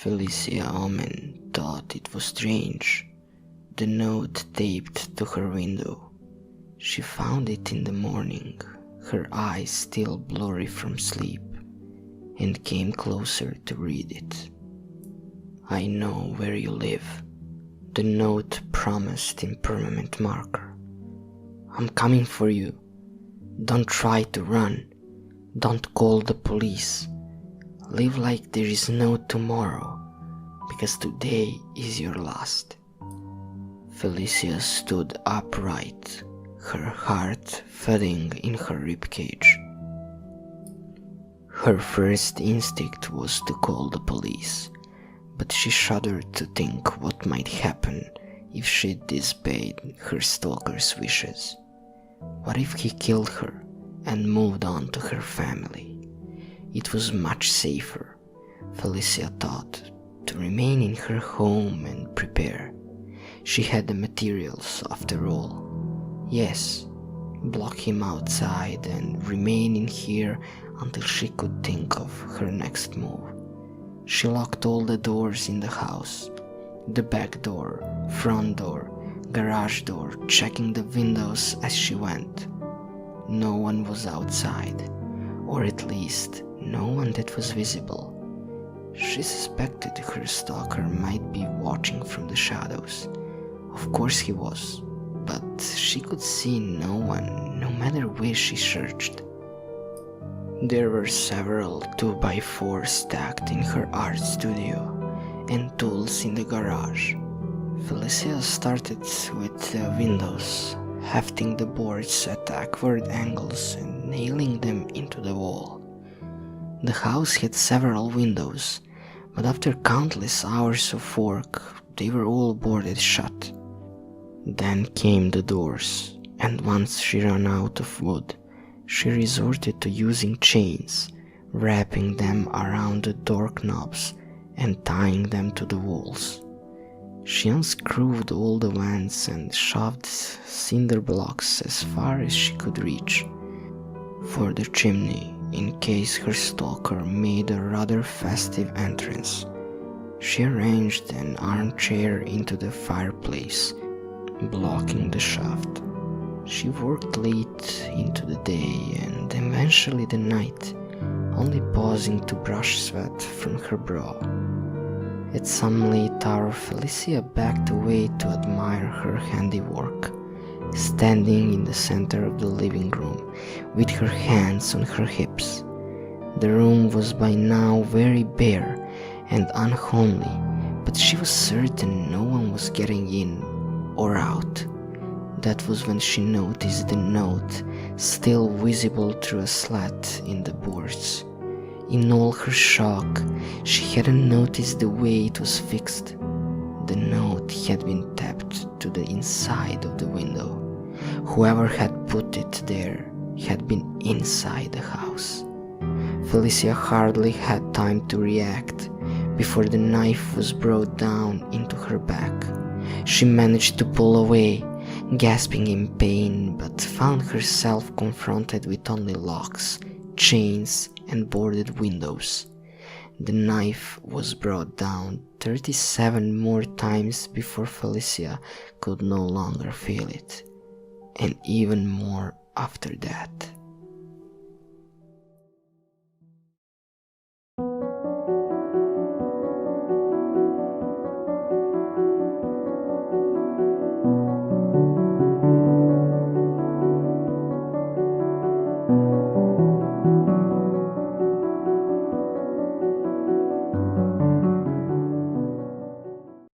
Felicia Omen thought it was strange. The note taped to her window. She found it in the morning, her eyes still blurry from sleep, and came closer to read it. "I know where you live," the note promised in permanent marker. "I'm coming for you. Don't try to run. Don't call the police. Live like there is no tomorrow, because today is your last." Felicia stood upright, her heart thudding in her ribcage. Her first instinct was to call the police, but she shuddered to think what might happen if she disobeyed her stalker's wishes. What if he killed her and moved on to her family? It was much safer, Felicia thought, to remain in her home and prepare. She had the materials after all. Yes, block him outside and remain in here until she could think of her next move. She locked all the doors in the house, the back door, front door, garage door, checking the windows as she went. No one was outside, or at least no one that was visible. She suspected her stalker might be watching from the shadows. Of course he was, but she could see no one, no matter where she searched. There were several 2x4s stacked in her art studio, and tools in the garage. Felicia started with the windows, hefting the boards at awkward angles and nailing them into the wall. The house had several windows, but after countless hours of work, they were all boarded shut. Then came the doors, and once she ran out of wood, she resorted to using chains, wrapping them around the door knobs and tying them to the walls. She unscrewed all the vents and shoved cinder blocks as far as she could reach for the chimney in case her stalker made a rather festive entrance. She arranged an armchair into the fireplace, blocking the shaft. She worked late into the day and eventually the night, only pausing to brush sweat from her brow. At some late hour, Felicia backed away to admire her handiwork, standing in the center of the living room with her hands on her hips. The room was by now very bare and unhomely, but she was certain no one was getting in or out. That was when she noticed the note still visible through a slat in the boards. In all her shock, she hadn't noticed the way it was fixed. The note had been tapped to the inside of the window. Whoever had put it there had been inside the house. Felicia hardly had time to react before the knife was brought down into her back. She managed to pull away, gasping in pain, but found herself confronted with only locks, chains, and boarded windows. The knife was brought down 37 more times before Felicia could no longer feel it, and even more after that.